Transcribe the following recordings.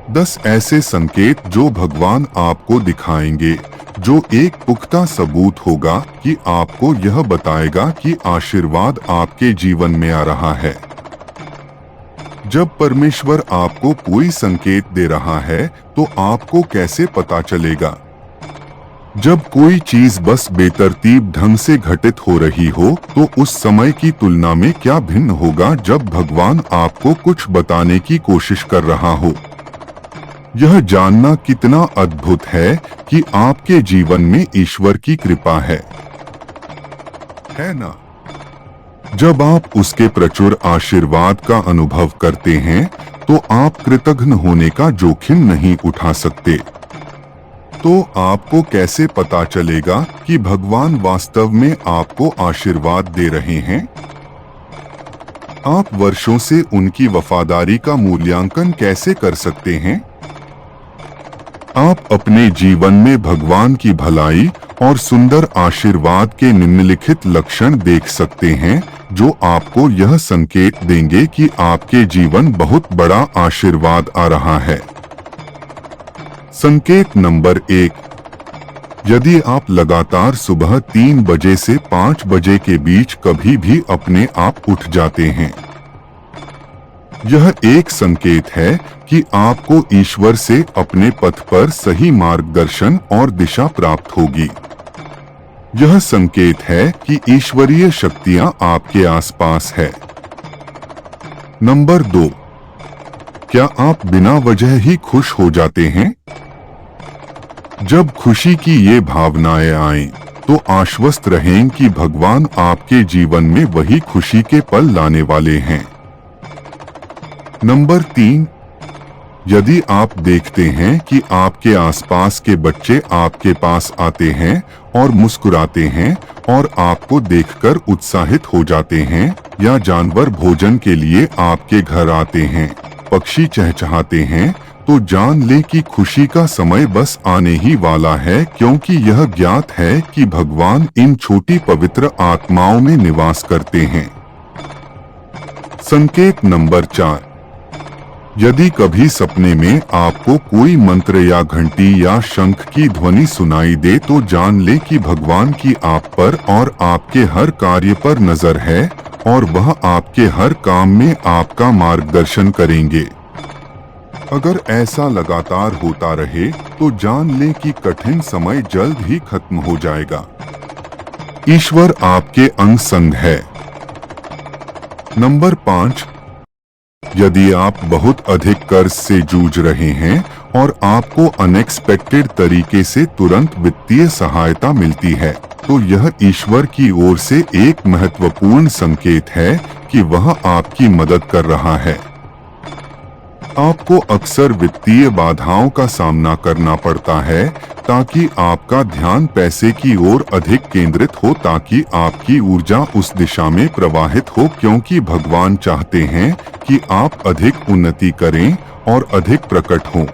10 ऐसे संकेत जो भगवान आपको दिखाएंगे, जो एक पुख्ता सबूत होगा कि आपको यह बताएगा कि आशीर्वाद आपके जीवन में आ रहा है। जब परमेश्वर आपको कोई संकेत दे रहा है, तो आपको कैसे पता चलेगा? जब कोई चीज बस बेतरतीब ढंग से घटित हो रही हो, तो उस समय की तुलना में क्या भिन्न होगा जब भगवान आपको कुछ बताने की कोशिश कर रहा हो? यह जानना कितना अद्भुत है कि आपके जीवन में ईश्वर की कृपा है ना? जब आप उसके प्रचुर आशीर्वाद का अनुभव करते हैं, तो आप कृतघ्न होने का जोखिम नहीं उठा सकते। तो आपको कैसे पता चलेगा कि भगवान वास्तव में आपको आशीर्वाद दे रहे हैं? आप वर्षों से उनकी वफादारी का मूल्यांकन कैसे कर सकते हैं? आप अपने जीवन में भगवान की भलाई और सुंदर आशीर्वाद के निम्नलिखित लक्षण देख सकते हैं, जो आपको यह संकेत देंगे कि आपके जीवन बहुत बड़ा आशीर्वाद आ रहा है। संकेत नंबर 1, यदि आप लगातार सुबह 3 बजे से 5 बजे के बीच कभी भी अपने आप उठ जाते हैं, यह एक संकेत है कि आपको ईश्वर से अपने पथ पर सही मार्गदर्शन और दिशा प्राप्त होगी। यह संकेत है कि ईश्वरीय शक्तियां आपके आसपास है। नंबर 2, क्या आप बिना वजह ही खुश हो जाते हैं? जब खुशी की ये भावनाएं आएं, तो आश्वस्त रहें कि भगवान आपके जीवन में वही खुशी के पल लाने वाले हैं। नंबर 3, यदि आप देखते हैं कि आपके आसपास के बच्चे आपके पास आते हैं और मुस्कुराते हैं और आपको देखकर उत्साहित हो जाते हैं, या जानवर भोजन के लिए आपके घर आते हैं, पक्षी चहचहाते हैं, तो जान लें कि खुशी का समय बस आने ही वाला है, क्योंकि यह ज्ञात है कि भगवान इन छोटी पवित्र आत्माओं में निवास करते हैं। संकेत नंबर 4, यदि कभी सपने में आपको कोई मंत्र या घंटी या शंख की ध्वनि सुनाई दे, तो जान लें कि भगवान की आप पर और आपके हर कार्य पर नजर है और वह आपके हर काम में आपका मार्गदर्शन करेंगे। अगर ऐसा लगातार होता रहे, तो जान लें कि कठिन समय जल्द ही खत्म हो जाएगा। ईश्वर आपके अंग संग है। नंबर 5, यदि आप बहुत अधिक कर्ज से जूझ रहे हैं और आपको अनएक्सपेक्टेड तरीके से तुरंत वित्तीय सहायता मिलती है, तो यह ईश्वर की ओर से एक महत्वपूर्ण संकेत है कि वह आपकी मदद कर रहा है। आपको अक्सर वित्तीय बाधाओं का सामना करना पड़ता है, ताकि आपका ध्यान पैसे की ओर अधिक केंद्रित हो, ताकि आपकी ऊर्जा उस दिशा में प्रवाहित हो, क्योंकि भगवान चाहते हैं कि आप अधिक उन्नति करें और अधिक प्रकट हों।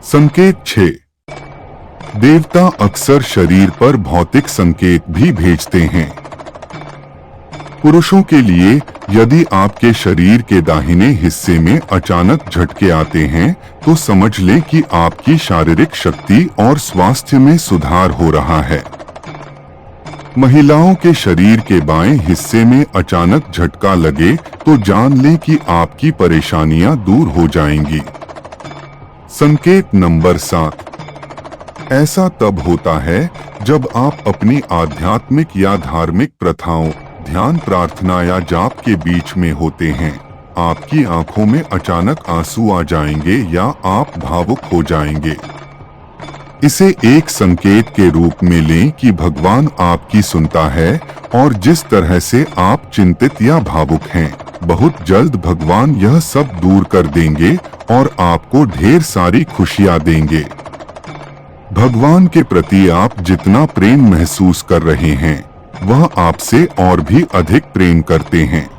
संकेत 6, देवता अक्सर शरीर पर भौतिक संकेत भी भेजते हैं। पुरुषों के लिए, यदि आपके शरीर के दाहिने हिस्से में अचानक झटके आते हैं, तो समझ लें कि आपकी शारीरिक शक्ति और स्वास्थ्य में सुधार हो रहा है। महिलाओं के शरीर के बाएं हिस्से में अचानक झटका लगे, तो जान लें कि आपकी परेशानियां दूर हो जाएंगी। संकेत नंबर 7, ऐसा तब होता है जब आप अपनी आध्यात्मिक या धार्मिक प्रथाओं, ध्यान, प्रार्थना या जाप के बीच में होते हैं। आपकी आंखों में अचानक आंसू आ जाएंगे या आप भावुक हो जाएंगे। इसे एक संकेत के रूप में लें कि भगवान आपकी सुनता है और जिस तरह से आप चिंतित या भावुक हैं, बहुत जल्द भगवान यह सब दूर कर देंगे और आपको ढेर सारी खुशियां देंगे। भगवान के प्रति आप जितना प्रेम महसूस कर रहे हैं, वह आपसे और भी अधिक प्रेम करते हैं।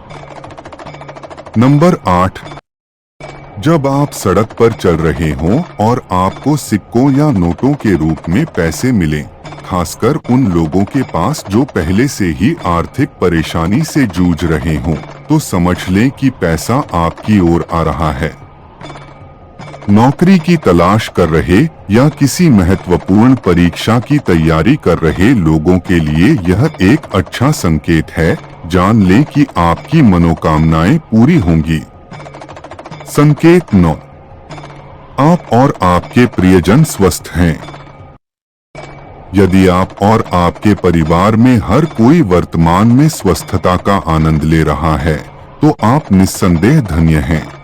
नंबर 8, जब आप सड़क पर चल रहे हों और आपको सिक्कों या नोटों के रूप में पैसे मिलें, खासकर उन लोगों के पास जो पहले से ही आर्थिक परेशानी से जूझ रहे हों, तो समझ लें कि पैसा आपकी ओर आ रहा है। नौकरी की तलाश कर रहे या किसी महत्वपूर्ण परीक्षा की तैयारी कर रहे लोगों के लिए यह एक अच्छा संकेत है। जान लें कि आपकी मनोकामनाएं पूरी होंगी। संकेत 9, आप और आपके प्रियजन स्वस्थ हैं। यदि आप और आपके परिवार में हर कोई वर्तमान में स्वस्थता का आनंद ले रहा है, तो आप निस्संदेह धन्य हैं।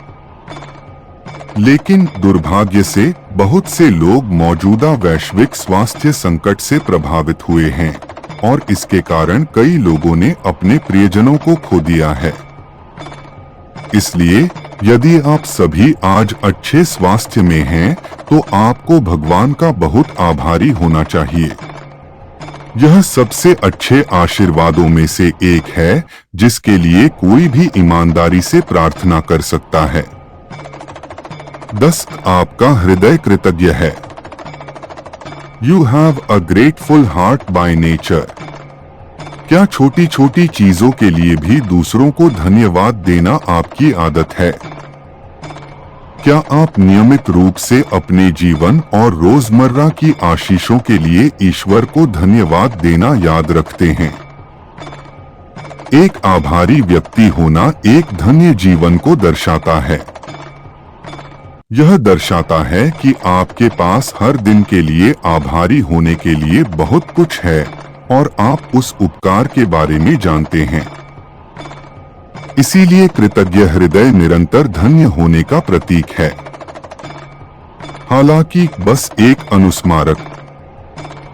लेकिन दुर्भाग्य से बहुत से लोग मौजूदा वैश्विक स्वास्थ्य संकट से प्रभावित हुए हैं और इसके कारण कई लोगों ने अपने प्रियजनों को खो दिया है। इसलिए यदि आप सभी आज अच्छे स्वास्थ्य में हैं, तो आपको भगवान का बहुत आभारी होना चाहिए। यह सबसे अच्छे आशीर्वादों में से एक है जिसके लिए कोई भी ईमानदारी से प्रार्थना कर सकता है। 10, आपका हृदय कृतज्ञ है। You have a grateful heart by nature. क्या छोटी छोटी चीजों के लिए भी दूसरों को धन्यवाद देना आपकी आदत है? क्या आप नियमित रूप से अपने जीवन और रोजमर्रा की आशीषों के लिए ईश्वर को धन्यवाद देना याद रखते हैं? एक आभारी व्यक्ति होना एक धन्य जीवन को दर्शाता है। यह दर्शाता है कि आपके पास हर दिन के लिए आभारी होने के लिए बहुत कुछ है और आप उस उपकार के बारे में जानते हैं। इसीलिए कृतज्ञ हृदय निरंतर धन्य होने का प्रतीक है। हालांकि बस एक अनुस्मारक,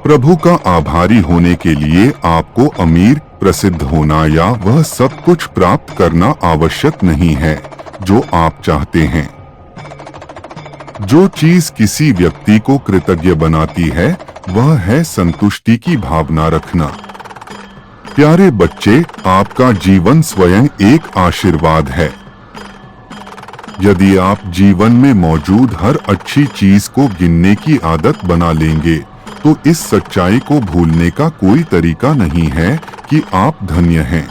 प्रभु का आभारी होने के लिए आपको अमीर, प्रसिद्ध होना या वह सब कुछ प्राप्त करना आवश्यक नहीं है जो आप चाहते हैं। जो चीज किसी व्यक्ति को कृतज्ञ बनाती है वह है संतुष्टि की भावना रखना। प्यारे बच्चे, आपका जीवन स्वयं एक आशीर्वाद है। यदि आप जीवन में मौजूद हर अच्छी चीज को गिनने की आदत बना लेंगे, तो इस सच्चाई को भूलने का कोई तरीका नहीं है कि आप धन्य हैं।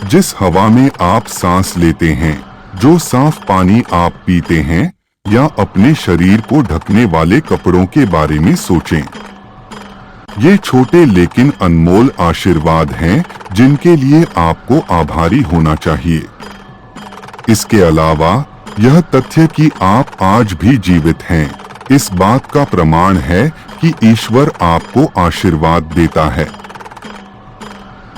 जिस हवा में आप सांस लेते हैं, जो साफ पानी आप पीते हैं या अपने शरीर को ढकने वाले कपड़ों के बारे में सोचें। ये छोटे लेकिन अनमोल आशीर्वाद हैं जिनके लिए आपको आभारी होना चाहिए। इसके अलावा यह तथ्य कि आप आज भी जीवित हैं, इस बात का प्रमाण है कि ईश्वर आपको आशीर्वाद देता है।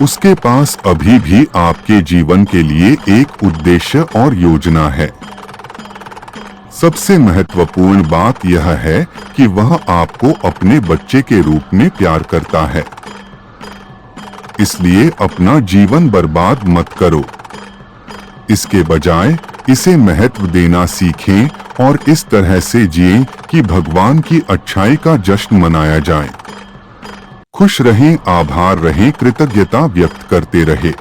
उसके पास अभी भी आपके जीवन के लिए एक उद्देश्य और योजना है। सबसे महत्वपूर्ण बात यह है कि वह आपको अपने बच्चे के रूप में प्यार करता है। इसलिए अपना जीवन बर्बाद मत करो। इसके बजाय इसे महत्व देना सीखें और इस तरह से जिएं कि भगवान की अच्छाई का जश्न मनाया जाए। खुश रहें, आभार रहें, कृतज्ञता व्यक्त करते रहें।